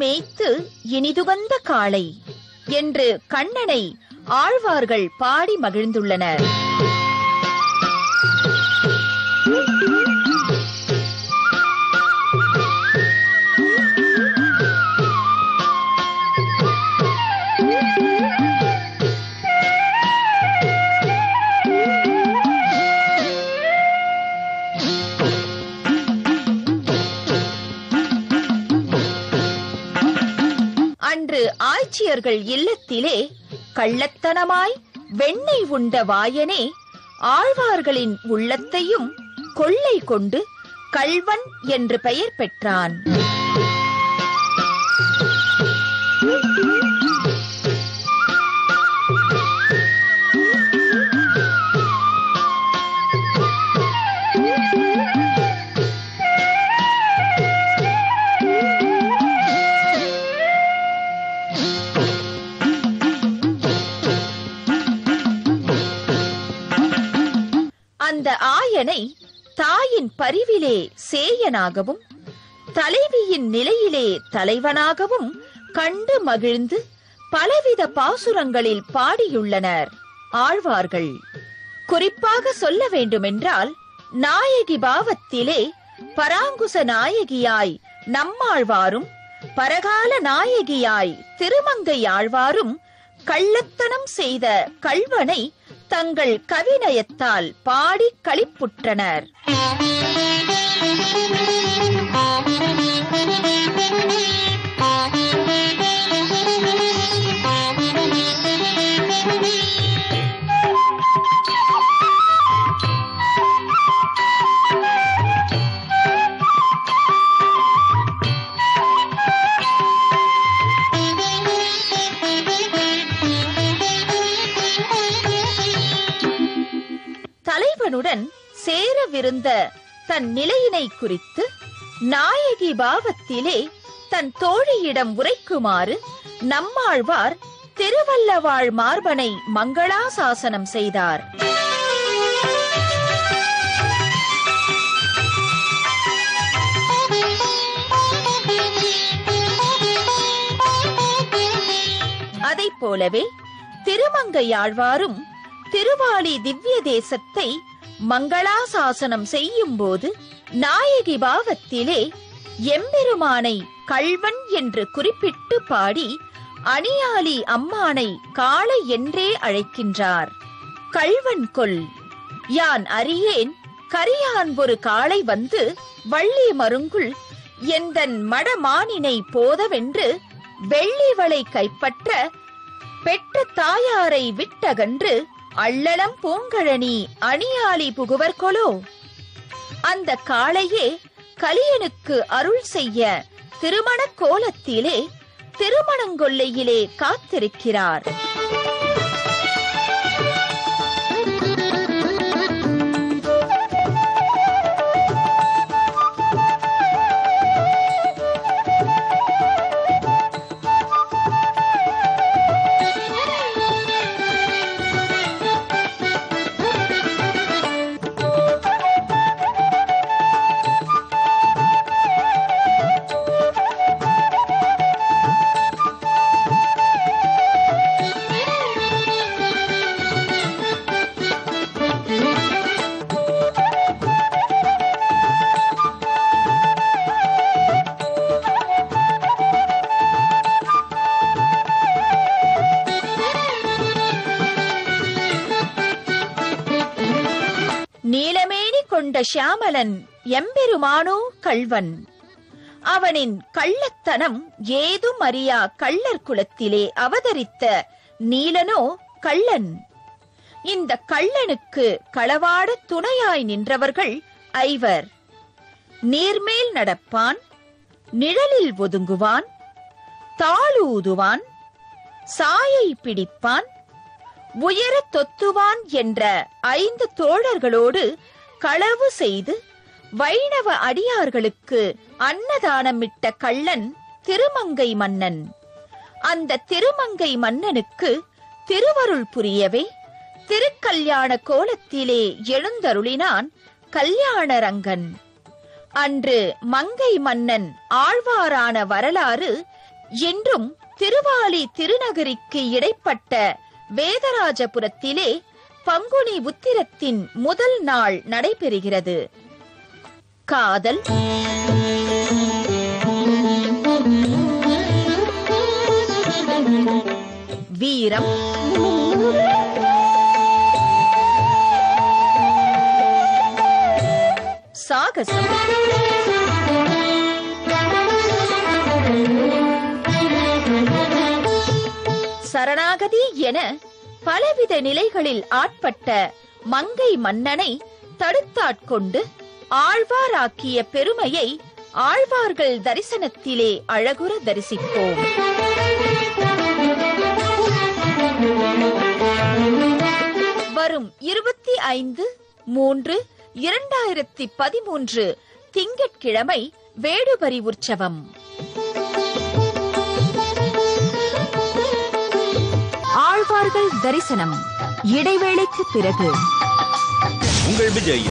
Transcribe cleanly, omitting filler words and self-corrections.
மேய்த்து இனிதுவந்த காளை என்று கண்ணனை ஆழ்வார்கள் பாடி மகிழ்ந்துள்ளனர். அன்று ஆய்ச்சியர்கள் இல்லத்திலே கள்ளத்தனமாய் வெண்ணெய் உண்ட வாயனே ஆழ்வார்களின் உள்ளத்தையும் கொள்ளை கொண்டு கள்வன் என்று பெயர் பெற்றான். அந்த ஆயனை தாயின் பரிவிலே சேயனாகவும் தலைவியின் நிலையிலே தலைவனாகவும் கண்டு மகிழ்ந்து பலவித பாசுரங்களில் பாடியுள்ளனர் ஆழ்வார்கள். குறிப்பாக சொல்ல வேண்டுமென்றால் நாயகி பாவத்திலே பராங்குச நாயகியாய் நம்மாழ்வாரும் பரகால நாயகியாய் திருமங்கையாழ்வாரும் கள்ளத்தனம் செய்த கள்வனை தங்கள் கவிநயத்தால் பாடி களிப்புற்றனர். தலைவனுடன் சேரவிருந்த தன் நிலையினை குறித்து நாயகி பாவத்திலே தன் தோழியிடம் உரைக்குமாறு நம்மாழ்வார் திருவல்லவாழ் மார்பனை மங்களாசாசனம் செய்தார். அதைப் போலவே திருமங்கையாழ்வாரும் திருவாலி திவ்ய தேசத்தை மங்களாசாசனம் செய்யும் போது நாயகி பாவத்திலே எம்பெருமானை கள்வன் என்று குறிப்பிட்டு பாடி அணியாலி அம்மானை காளை என்றே அழைக்கின்றார். கள்வன் கொல் யான் அறியேன் கரியான் ஒரு காளை வந்து வள்ளி மருங்குள் எந்தன் மடமானினை போதவென்று வெள்ளிவளை கைப்பற்ற பெற்ற தாயாரை விட்டகன்று அள்ளலம் பூங்கழனி அணியாலி புகுவர் கொலோ. அந்த காளையே கலியனுக்கு அருள் செய்ய திருமண கோலத்திலே திருமணங்கொல்லையிலே காத்திருக்கிறார். நீலமேனி கொண்ட ஷியாமலன் எம்பெருமானோ கள்வன். அவனின் கள்ளத்தனம் ஏதும் அறியா கள்ளர் குலத்திலே அவதரித்த நீலனோ கள்ளன். இந்த கள்ளனுக்கு களவாட துணையாய் நின்றவர்கள் ஐவர். நீர்மேல் நடப்பான், நிழலில் ஒதுங்குவான், தாளூதுவான், சாயை பிடிப்பான், உயர தொத்துவான் என்ற 5 தோழர்களோடு களவு செய்து வைணவ அடியார்களுக்கு அன்னதானமிட்ட கள்ளன் திருமங்கை மன்னன். அந்த திருமங்கை மன்னனுக்கு திருவருள் புரியவே திருக்கல்யாண கோலத்திலே எழுந்தருளினான் கல்யாணரங்கன். அன்று மங்கை மன்னன் ஆழ்வாரான வரலாறு என்றும் திருவாலி திருநகரிக்கு இடைப்பட்ட வேதராஜபுரத்திலே பங்குனி உத்திரத்தின் முதல் நாள் நடைபெறுகிறது. காதல், வீரம், சாகசம், சரணாகதி என பலவித நிலைகளில் ஆட்பட்ட மங்கை மன்னனை தடுத்தாட்கொண்டு ஆழ்வாராக்கிய பெருமையை ஆழ்வார்கள் தரிசனத்திலே அழகுற தரிசிப்போம். வரும் 25/3/2013 திங்கட்கிழமை வேடுபரி உற்சவம். ஆழ்வார்கள் தரிசனம் இடைவேளைக்கு பிறகு. உங்கள் விஜய்